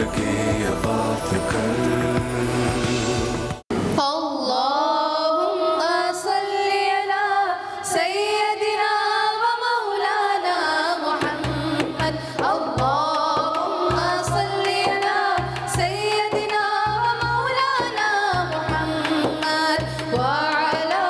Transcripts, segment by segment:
लगे ये बात कर। अल्लाहुम्मा सल्ली अला सय्यदिना व मौलाना मुहम्मद। अल्लाहुम्मा सल्ली अला सय्यदिना व मौलाना मुहम्मद व अला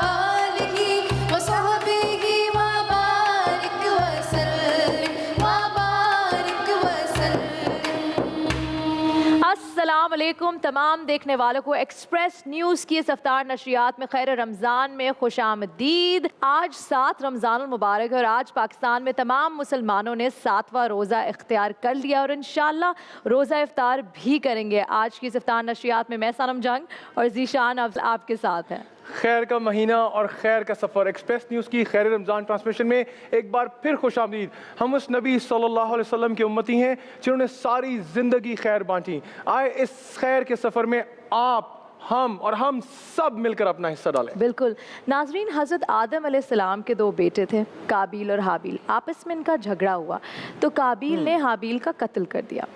आलिहि व सहबिहि व बारिक व सल्लिम व बारिक व सल्लिम। अस्सलाम वालेकुम तमाम देखने वालों को एक्सप्रेस न्यूज़ की इस अफ्तार नशरियात में खैर रमज़ान में खुशामदीद। आज 7 रमज़ानुल मुबारक है और आज पाकिस्तान में तमाम मुसलमानों ने 7वां रोज़ा इख्तियार कर लिया और इंशाअल्लाह रोज़ा इफ्तार भी करेंगे। आज की इस अफ्तार नशरियात में मैं सनम जंग और ज़ीशान आपके साथ हैं। खैर का महीना और खैर का सफ़र एक्सप्रेस न्यूज़ की खैर रमज़ान ट्रांसमिशन में एक बार फिर खुशामदीद। हम उस नबी सल्लल्लाहु अलैहि वसल्लम के उम्मती हैं जिन्होंने सारी ज़िंदगी खैर बांटी। आए इस खैर के सफ़र में आप हम और हम सब मिलकर अपना हिस्सा डालें। बिल्कुल नाजरीन, हज़रत आदम अलैहिस्सलाम के 2 बेटे थे, काबिल और हाबिल। आपस में इनका झगड़ा हुआ तो काबिल ने हाबिल का कत्ल कर दिया।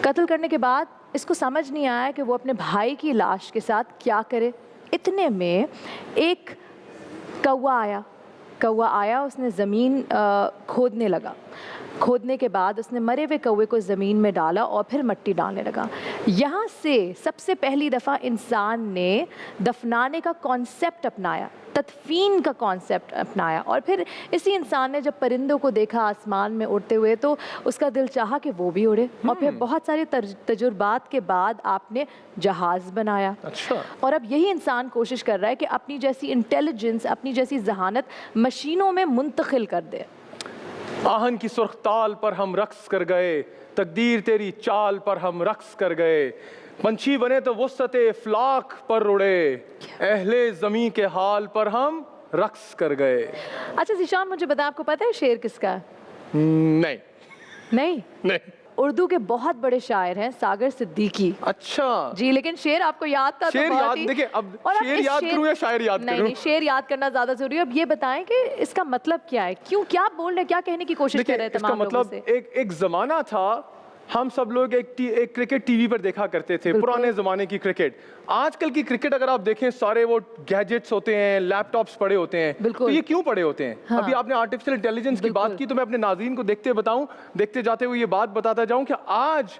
कत्ल करने के बाद इसको समझ नहीं आया कि वो अपने भाई की लाश के साथ क्या करे। इतने में एक कौवा आया, उसने ज़मीन खोदने लगा। खोदने के बाद उसने मरे हुए कौवे को ज़मीन में डाला और फिर मिट्टी डालने लगा। यहाँ से सबसे पहली दफ़ा इंसान ने दफनाने का कॉन्सेप्ट अपनाया, तदफीन का कॉन्सेप्ट अपनाया। और फिर इसी इंसान ने जब परिंदों को देखा आसमान में उड़ते हुए तो उसका दिल चाहा कि वो भी उड़े। और फिर बहुत सारे तजुर्बात के बाद आपने जहाज़ बनाया। अच्छा। और अब यही इंसान कोशिश कर रहा है कि अपनी जैसी इंटेलिजेंस, अपनी जैसी जहानत मशीनों में मुंतकिल कर दे। आहन की सुर्ख ताल पर हम रक्स कर गए, तकदीर तेरी चाल पर हम रक्स कर गए। पंछी बने तो वुसअते इफ्लाक पर उड़े, अहले ज़मीं के हाल पर हम रक्स कर गए। अच्छा ज़ीशान, मुझे बता, आपको पता है शेर किसका है? नहीं नहीं, नहीं। उर्दू के बहुत बड़े शायर हैं सागर सिद्दीकी। अच्छा जी, लेकिन शेर आपको याद था? शेर तो बहुत याद, ही- देखिए अब और आप शेर इस याद करूं या शायर याद नहीं, करूं? नहीं, शेर याद करना ज्यादा जरूरी है। अब ये बताएं कि इसका मतलब क्या है, क्यों, क्या बोल रहे, क्या कहने की कोशिश कर रहे हैं इसका तमाम लोगों मतलब से? एक जमाना था, हम सब लोग एक क्रिकेट टीवी पर देखा करते थे, पुराने ज़माने की क्रिकेट। आजकल की क्रिकेट अगर आप देखें, सारे वो गैजेट्स होते हैं, लैपटॉप्स पड़े होते हैं। तो ये क्यों पड़े होते हैं? हाँ। अभी आपने आर्टिफिशियल इंटेलिजेंस की बात की, तो मैं अपने नाज़रीन को देखते जाते हुए ये बात बताता जाऊं कि आज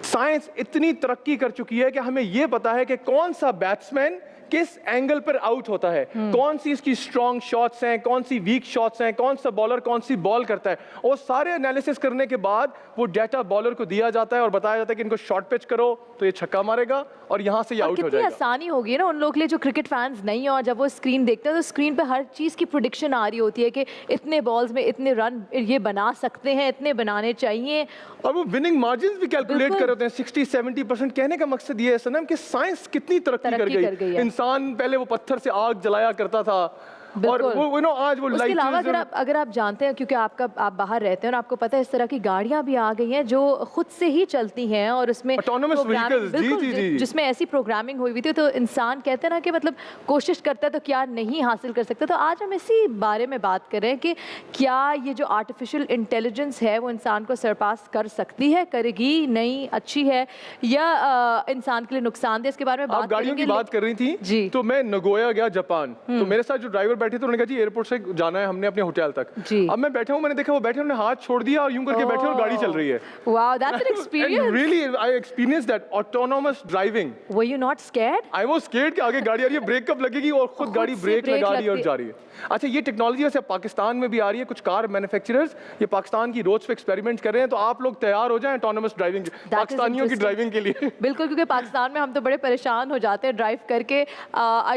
साइंस इतनी तरक्की कर चुकी है कि हमें ये पता है कि कौन सा बैट्समैन किस एंगल पर आउट होता है, कौन सी इसकी स्ट्रॉन्ग शॉट्स हैं, कौन सी वीक शॉट्स हैं, कौन सा बॉलर कौन सी बॉल करता है। और सारे एनालिसिस करने के बाद वो डेटा बॉलर को दिया जाता है और बताया जाता है कि इनको शॉर्ट पिच करो तो ये छक्का मारेगा और यहाँ से ये आउट हो कितनी जाएगा। आसानी होगी ना उन लोगों के लिए जो क्रिकेट फैंस नहीं है, और जब वो स्क्रीन देखते हैं तो स्क्रीन पे हर चीज़ की प्रेडिक्शन आ रही होती है कि इतने बॉल्स में इतने रन ये बना सकते हैं, इतने बनाने चाहिए। और वो विनिंग मार्जिन भी कैलकुलेट बिल्कुल। कर होते हैं 60-70%। कहने का मकसद ये है सनम कि साइंस कितनी तरक्की कर कर गई गई। है। इंसान पहले वो पत्थर से आग जलाया करता था और बिल्कुल। वो आज वो उसके अलावा लाइट। अगर आप जानते हैं, क्योंकि आप बाहर रहते हैं और आपको पता है, इस तरह की गाड़ियां भी आ गई हैं जो खुद से ही चलती हैं और उसमें Autonomous programming- vehicles, जी, बिल्कुल, जी, जी। जिसमें ऐसी प्रोग्रामिंग हुई हुई थी। तो इंसान कहते हैं ना कि मतलब कोशिश करता है तो क्या नहीं हासिल कर सकता। तो आज हम इसी बारे में बात कर रहे हैं कि क्या ये जो आर्टिफिशियल इंटेलिजेंस है वो इंसान को सरपास कर सकती है, करेगी, नहीं, अच्छी है, या इंसान के लिए नुकसानदेह। इसके बारे में आप बात गाड़ियों की बात कर रही थी जी। तो मैं नगोया गया जापान, तो मेरे साथ जो ड्राइवर बैठे थे उन्होंने कहा जी एयरपोर्ट से जाना है हमने अपने होटल तक। जी। अब मैं बैठा हूँ, मैंने देखा वो बैठे, उन्होंने हाथ छोड़ दिया और यूं करके बैठे और गाड़ी चल रही है। Wow, that's an experience. Really I experience that autonomous driving. Were you not scared? I was scared कि आगे गाड़ी आ रही है, ब्रेक कब लगेगी, और खुद गाड़ी से ब्रेक ब्रेक लगा रही है और लगती- जा रही है। अच्छा, ये टेक्नोलॉजी वैसे पाकिस्तान में भी आ रही है। कुछ कार मैन्युफैक्चरर्स ये पाकिस्तान की रोड्स पे एक्सपेरिमेंट कर रहे हैं, तो आप लोग तैयार हो जाएं ऑटोनोमस ड्राइविंग पाकिस्तानियों की ड्राइविंग के लिए। बिल्कुल, क्योंकि पाकिस्तान में हम तो बड़े परेशान हो जाते हैं ड्राइव करके।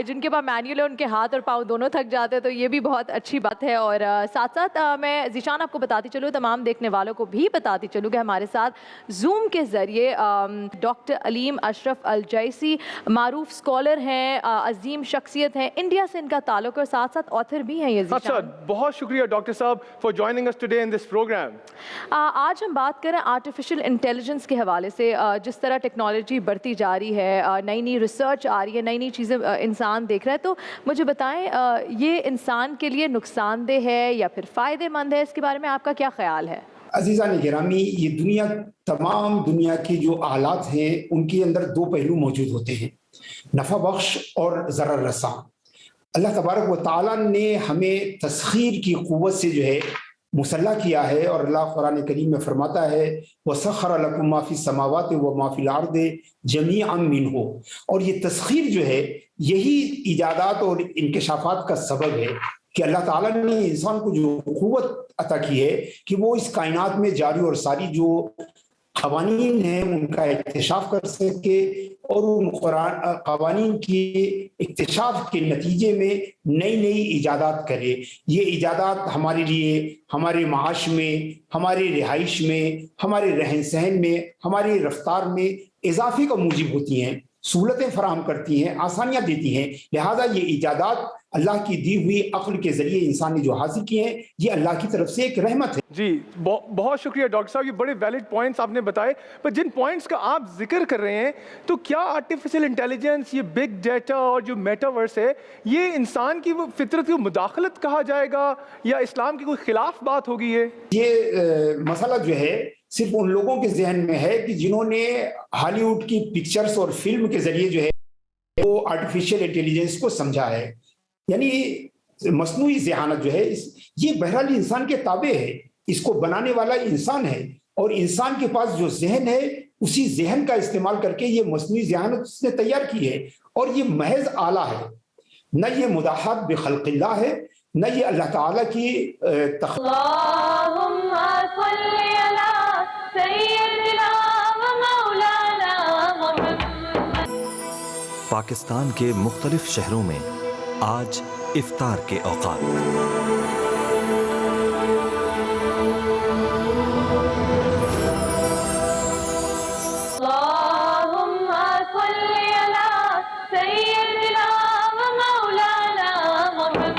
जिनके पास मैनुअल है उनके हाथ और पाँव दोनों थक जाते हैं, तो ये भी बहुत अच्छी बात है। और साथ साथ मैं ज़ीशान आपको बताती चलूँ, तमाम देखने वालों को भी बताती चलूँ कि हमारे साथ जूम के ज़रिए डॉक्टर अलीम अशरफ अल जैसी मारूफ स्कॉलर हैं, अजीम शख्सियत हैं, इंडिया से इनका ताल्लुक, और साथ साथ ऑथर भी हैं ये अच्छा, ज़ीशान। बहुत शुक्रिया डॉक्टर साहब for joining us today in this programme. आज हम बात करें आर्टिफिशियल इंटेलिजेंस के हवाले से। जिस तरह टेक्नोलॉजी बढ़ती जा रही है, नई नई रिसर्च आ रही है, नई नई चीज़ें इंसान देख रहा है, तो मुझे बताएं ये इंसान के लिए नुकसानदेह है या फिर फ़ायदेमंद है, इसके बारे में आपका क्या ख्याल है? अजीज़ान गिरामी, ये दुनिया, तमाम दुनिया की जो आलात हैं उनके अंदर दो पहलू मौजूद होते हैं, नफ़ा बख्श और ज़रर रसा। अल्लाह तबारक व तआला ने हमें तस्खीर की क़ुव्वत से जो है मुसल्ला किया है, और अल्लाह कुरान करीम में फरमाता है वसख्खर लकुम मा फ़िस समावाति व मा फ़िल अर्दि जमीअन मिन्हु। और ये तस्खीर जो है यही इजादात और इंकशाफात का सबब है कि अल्लाह ताला ने इंसान को जो क़ुव्वत अता की है कि वो इस कायनात में जारी और सारी जो क़वानीन हैं उनका इक्तिशाफ कर सके, और उन क़वानीन की इक्तिशाफ के नतीजे में नई नई इजादात करे। ये इजादात हमारे लिए हमारे माश में, हमारे रिहाइश में, हमारे रहन सहन में, हमारी रफ्तार में इजाफे का मूजिब होती हैं, सहूलतें फराहम करती हैं, आसानियाँ देती हैं। लिहाजा ये इजादात अल्लाह की दी हुई अक्ल के ज़रिए इंसान ने जो हासिल किए हैं, ये अल्लाह की तरफ से एक रहमत है। जी बहुत शुक्रिया डॉक्टर साहब, ये बड़े वैलिड पॉइंट्स आपने बताए। पर जिन पॉइंट्स का आप जिक्र कर रहे हैं, तो क्या आर्टिफिशियल इंटेलिजेंस, ये बिग डाटा और जो मेटावर्स है, ये इंसान की वो फितरत की मुदाखलत कहा जाएगा या इस्लाम की कोई खिलाफ बात होगी? ये मसला जो है सिर्फ उन लोगों के जहन में है कि जिन्होंने हॉलीवुड की पिक्चर्स और फिल्म के जरिए जो है वो आर्टिफिशियल इंटेलिजेंस को समझा है। यानी मस्नूई ज़हानत जो है ये बहरहाल इंसान के ताबे है, इसको बनाने वाला इंसान है, और इंसान के पास जो जहन है उसी जहन का इस्तेमाल करके ये मस्नूई ज़हानत उसने तैयार की है, और ये महज आला है, न ये मुदाहत बिखल्क़िल्लाह है, न ये अल्लाह ताला की अल्लाहुम्मा सल्ली अला सय्यदिना व मौलाना मुहम्मद। पाकिस्तान के मुख्तलिफ शहरों में आज इफ्तार के औकात। अल्लाहुम्मा सल्ली अला सय्यदिना व मौलाना मुहम्मद।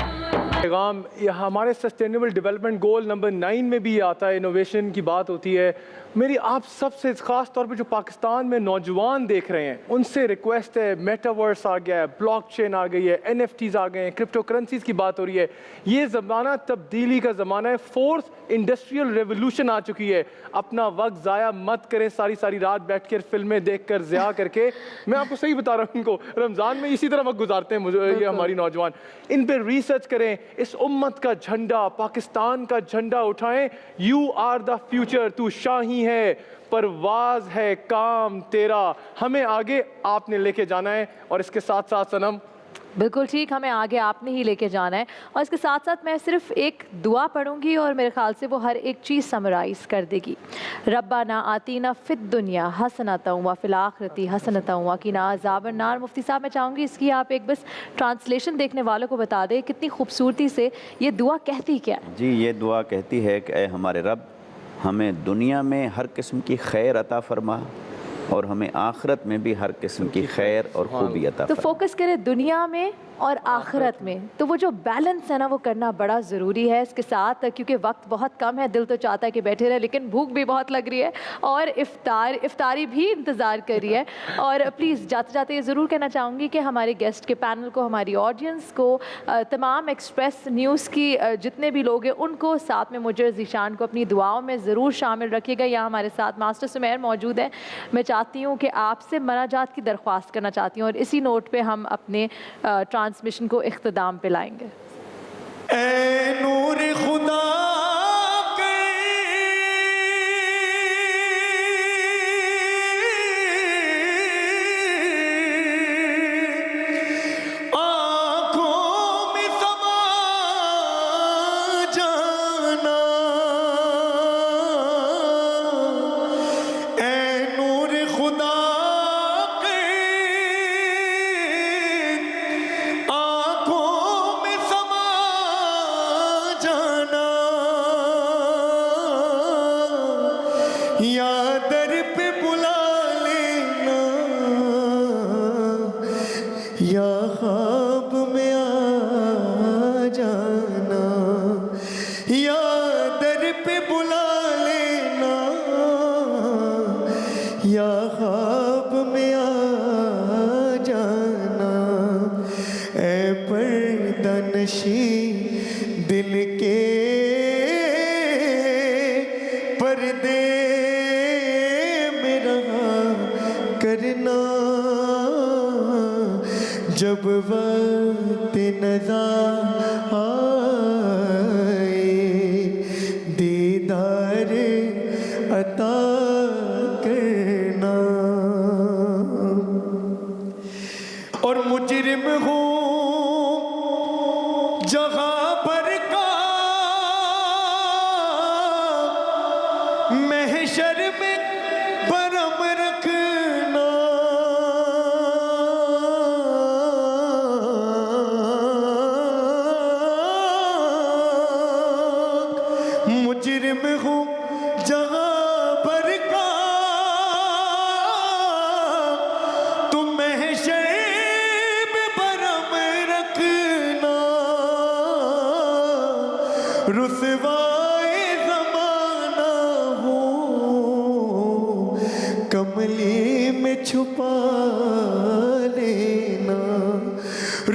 पैगाम ये हमारे सस्टेनेबल डेवलपमेंट गोल नंबर 9 में भी आता है, इनोवेशन की बात होती है। मेरी आप सबसे ख़ास तौर पे जो पाकिस्तान में नौजवान देख रहे हैं उनसे रिक्वेस्ट है, मेटावर्स आ गया है, ब्लॉकचेन आ गई है, NFTs आ गए हैं, क्रिप्टो करेंसीज की बात हो रही है। ये ज़माना तब्दीली का ज़माना है, फोर्थ इंडस्ट्रियल रेवोल्यूशन आ चुकी है। अपना वक्त ज़ाया मत करें सारी सारी रात बैठ कर फिल्में देख कर ज़िया करके। मैं आपको सही बता रहा हूँ, इनको रमज़ान में इसी तरह वक्त गुजारते हैं मुझे ये हमारी नौजवान। इन पर रिसर्च करें, इस उम्मत का झंडा, पाकिस्तान का झंडा उठाएं। यू आर द फ्यूचर, तू शाही है, परवाज है काम तेरा। हमें आगे आपने लेके जाना है, और इसके साथ साथ सनम बिल्कुल ठीक, हमें आगे आपने ही लेके जाना है। और इसके साथ साथ मैं सिर्फ एक दुआ पढ़ूंगी और मेरे ख्याल से वो हर एक चीज़ समराइज़ कर देगी। रब्बाना आतीना फिद दुनिया हसनतन व फिल आखिरती हसनतन व क़िना अज़ाबन नार। मुफ्ती साहब, मैं चाहूँगी इसकी आप एक बस ट्रांसलेशन देखने वालों को बता दें, कितनी खूबसूरती से ये दुआ कहती क्या है? जी, ये दुआ कहती है कि ऐ हमारे रब, हमें दुनिया में हर किस्म की खैर अता फरमा, और हमें आखिरत में भी हर किस्म की खैर और खूबी अता तो फरमा। फोकस करें दुनिया में और आखिरत में, तो वो जो बैलेंस है ना वो करना बड़ा ज़रूरी है। इसके साथ क्योंकि वक्त बहुत कम है, दिल तो चाहता है कि बैठे रहे, लेकिन भूख भी बहुत लग रही है और इफ्तारी भी इंतज़ार कर रही है। और प्लीज़ जाते जाते ये ज़रूर कहना चाहूँगी कि हमारे गेस्ट के पैनल को, हमारी ऑडियंस को, तमाम एक्सप्रेस न्यूज़ की जितने भी लोग हैं उनको, साथ में मुझे ज़ीशान को अपनी दुआओं में ज़रूर शामिल रखिएगा। यहाँ हमारे साथ मास्टर सुमेर मौजूद है। मैं चाहती हूँ कि आपसे मनाजात की दरख्वास्त करना चाहती हूँ, और इसी नोट पर हम अपने ट्रांसमिशन को इख्तिताम पे लाएंगे। ऐ नूर खुदा के आँखों में समा जाना, ऐ नूर खुदा या दर पे बुला लेना, या ख्वाब में आ जाना, या दर पे बुला लेना, या ख्वाब में आ जाना। ऐ पर्दा नशी दिल के पर्दे में रहा करना जब वक्त नज़ा आए दीदार अता करना। और मुजरिम हूँ जहाँ पर का महशर में बरम रखना मुजरिम हूँ जहाँ पर का तुम महशर में बरम रखना रुसवाए ज़माना हो कमली में छुपा लेना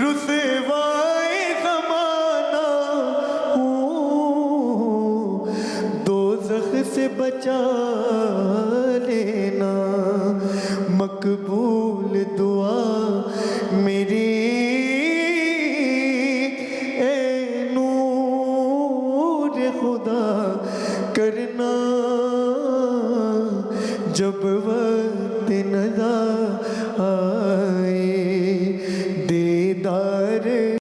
रुसवाए ज़माना हो दोज़ख से बचा लेना मकबूल दुआ मेरी ए नूर खुदा करना जब वक्त नज़ा